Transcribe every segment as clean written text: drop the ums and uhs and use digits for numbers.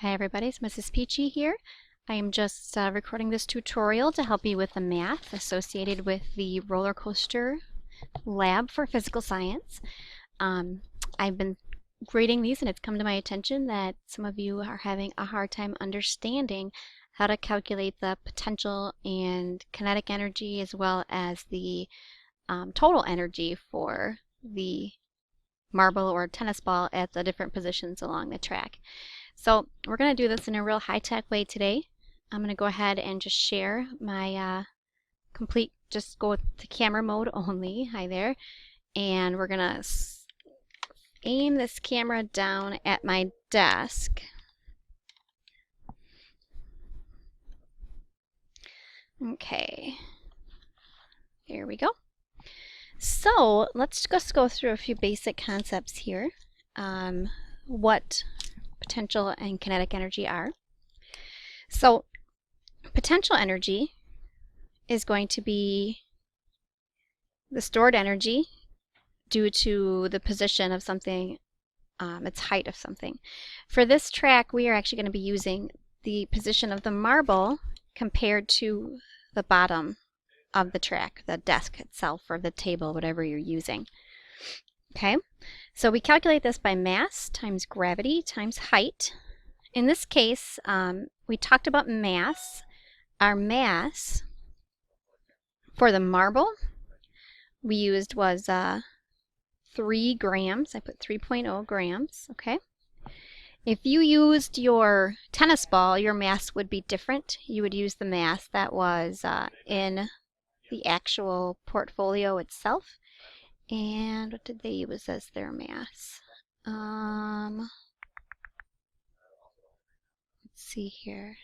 Hi everybody, it's Mrs. Peachy here. I am just recording this tutorial to help you with the math associated with the roller coaster lab for physical science. I've been grading these and it's come to my attention that some of you are having a hard time understanding how to calculate the potential and kinetic energy as well as the total energy for the marble or tennis ball at the different positions along the track. So we're going to do this in a real high-tech way today. I'm going to go ahead and just share my just go to camera mode only. Hi there. And we're going to aim this camera down at my desk. Okay. Here we go. So let's just go through a few basic concepts here. What potential and kinetic energy are. So potential energy is going to be the stored energy due to the position of something, its height of something. For this track, we are actually going to be using the position of the marble compared to the bottom of the track, the desk itself or the table, whatever you're using. Okay, so we calculate this by mass times gravity times height. In this case, we talked about mass. Our mass for the marble we used was 3 grams. I put 3.0 grams. Okay. If you used your tennis ball, your mass would be different. You would use the mass that was in the actual portfolio itself. And what did they use as their mass? Let's see here.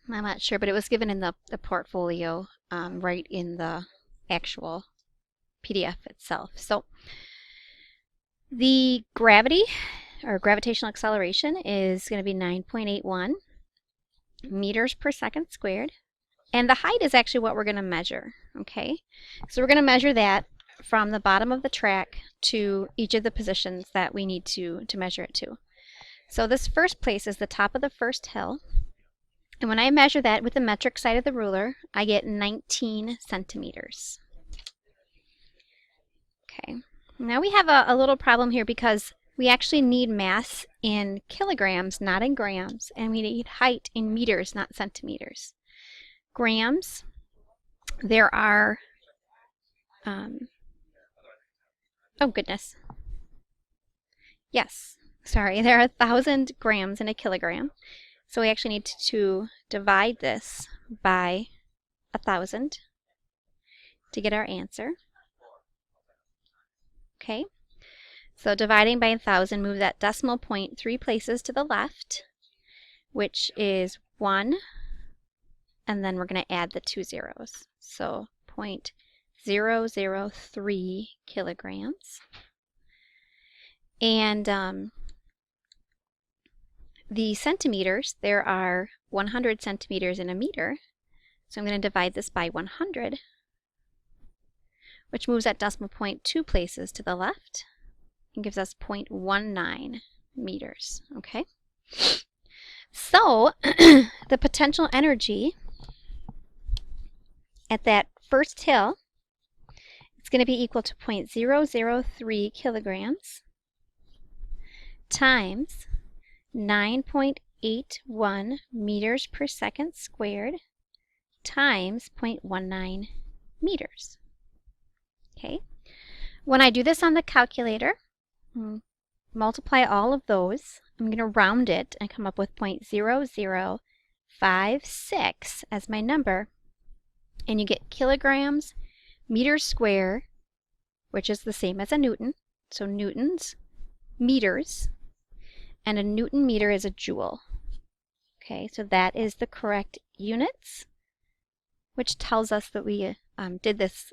I'm not sure, but it was given in the portfolio right in the actual PDF itself. So the gravity or gravitational acceleration is going to be 9.81 meters per second squared. And the height is actually what we're going to measure. Okay, so we're going to measure that from the bottom of the track to each of the positions that we need to measure it to. So this first place is the top of the first hill. And when I measure that with the metric side of the ruler, I get 19 centimeters. Okay, now we have a little problem here because we actually need mass in kilograms, not in grams, and we need height in meters, not centimeters. Grams, there are, oh goodness, yes, sorry, there are 1,000 grams in a kilogram. So we actually need to divide this by 1,000 to get our answer. Okay, so dividing by 1,000, move that decimal point 3 places to the left, which is 1, and then we're going to add the 2 zeros. So 0.003 kilograms. And the centimeters, there are 100 centimeters in a meter. So I'm going to divide this by 100, which moves that decimal point 2 places to the left and gives us 0.19 meters. Okay? So the potential energy at that first hill, it's going to be equal to 0.003 kilograms times 9.81 meters per second squared times 0.19 meters. Okay, when I do this on the calculator, multiply all of those, I'm going to round it and come up with 0.0056 as my number, and you get kilograms, meters square, which is the same as a Newton, so newtons, meters, and a Newton meter is a joule. Okay, so that is the correct units, which tells us that we did this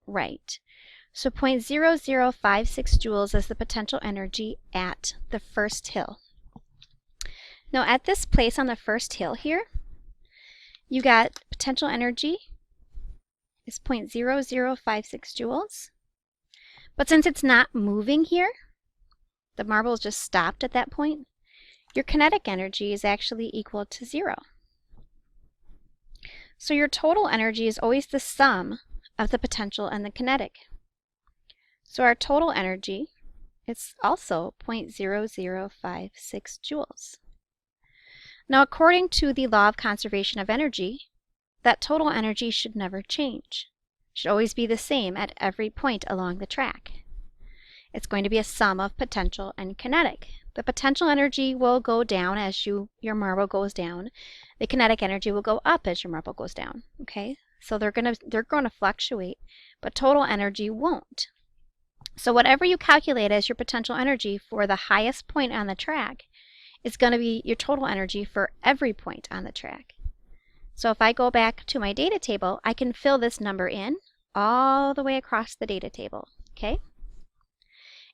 right. So 0.0056 joules is the potential energy at the first hill. Now at this place on the first hill here, you got potential energy is 0.0056 joules. But since it's not moving here, the marble is just stopped at that point, your kinetic energy is actually equal to 0. So your total energy is always the sum of the potential and the kinetic. So our total energy is also 0.0056 joules. Now, according to the law of conservation of energy, that total energy should never change. It should always be the same at every point along the track. It's going to be a sum of potential and kinetic. The potential energy will go down as your marble goes down. The kinetic energy will go up as your marble goes down. Okay, so they're going to fluctuate, but total energy won't. So whatever you calculate as your potential energy for the highest point on the track is going to be your total energy for every point on the track. So if I go back to my data table, I can fill this number in all the way across the data table. Okay.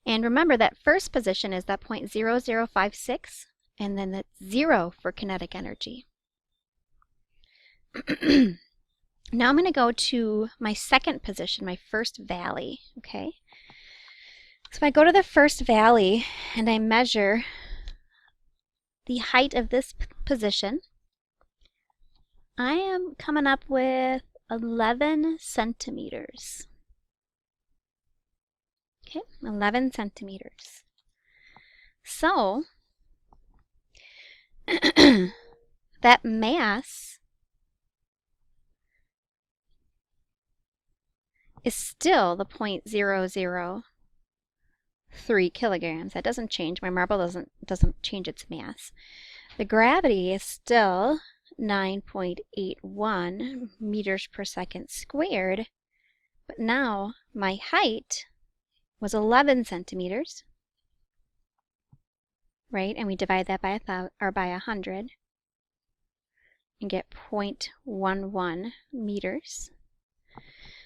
And remember that first position is that 0.0056, and then that's 0 for kinetic energy. Now I'm going to go to my second position, my first valley. Okay. So if I go to the first valley and I measure the height of this position, I am coming up with 11 centimeters. Okay, 11 centimeters. So that mass is still the 0.003 kilograms. That doesn't change. My marble doesn't change its mass. The gravity is still 9.81 meters per second squared, but now my height was 11 centimeters, right? And we divide that by 100 and get 0.11 meters.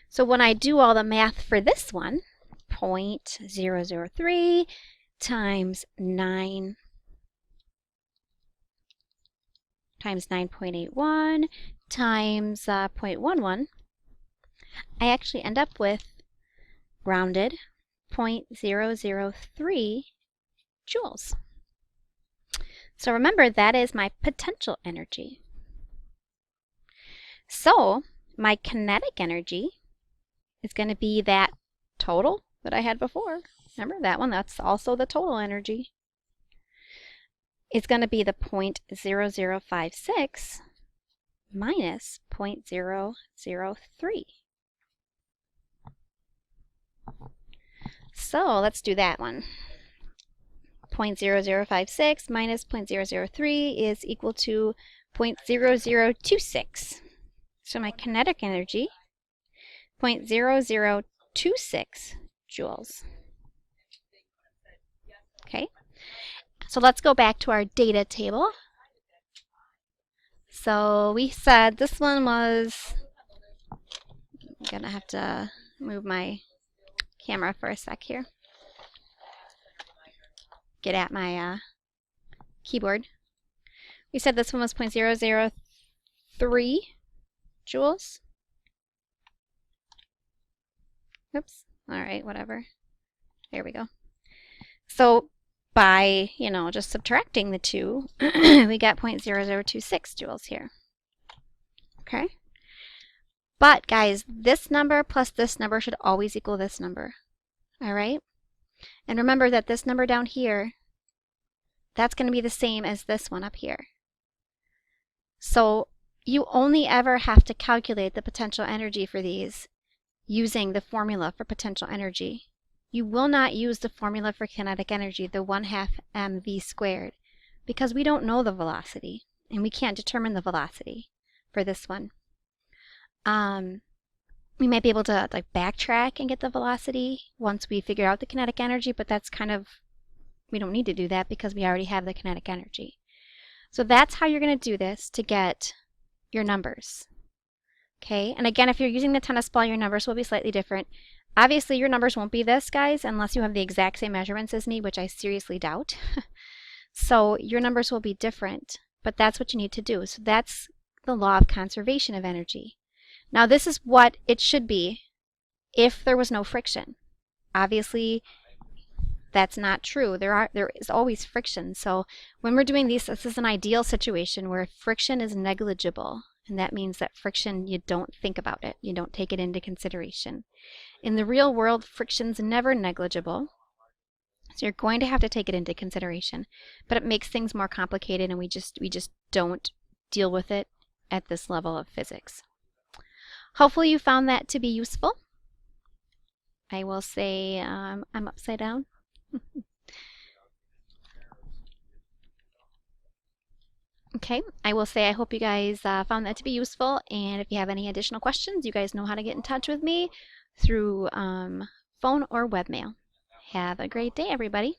So when I do all the math for this one, 0.003 times 9 times 9.81 times 0.11, I actually end up with rounded 0.003 joules. So remember, that is my potential energy. So my kinetic energy is going to be that total that I had before. Remember that one? That's also the total energy. It's going to be the 0.0056 minus 0.003. So let's do that one. 0.0056 minus 0.003 is equal to 0.0026. So my kinetic energy, 0.0026 joules. Okay, so let's go back to our data table. So we said this one was, I'm going to have to move my camera for a sec here. Get at my keyboard. We said this one was 0.003 joules. Oops. All right, whatever. There we go. So by, just subtracting the two, we got 0.0026 joules here. Okay? But guys, this number plus this number should always equal this number. All right? And remember that this number down here, that's going to be the same as this one up here. So you only ever have to calculate the potential energy for these using the formula for potential energy. You will not use the formula for kinetic energy, the 1/2 mv squared, because we don't know the velocity, and we can't determine the velocity for this one. We might be able to backtrack and get the velocity once we figure out the kinetic energy, but that's we don't need to do that because we already have the kinetic energy. So that's how you're going to do this to get your numbers. Okay, and again, if you're using the tennis ball, your numbers will be slightly different. Obviously, your numbers won't be this, guys, unless you have the exact same measurements as me, which I seriously doubt. So your numbers will be different, but that's what you need to do. So that's the law of conservation of energy. Now this is what it should be if there was no friction. Obviously, that's not true. There is always friction. So when we're doing these, this is an ideal situation where friction is negligible. And that means that friction, you don't think about it. You don't take it into consideration. In the real world, friction's never negligible. So you're going to have to take it into consideration. But it makes things more complicated, and we just don't deal with it at this level of physics. Hopefully you found that to be useful. I will say I'm upside down. Okay, I will say I hope you guys found that to be useful, and if you have any additional questions, you guys know how to get in touch with me through phone or webmail. Have a great day, everybody.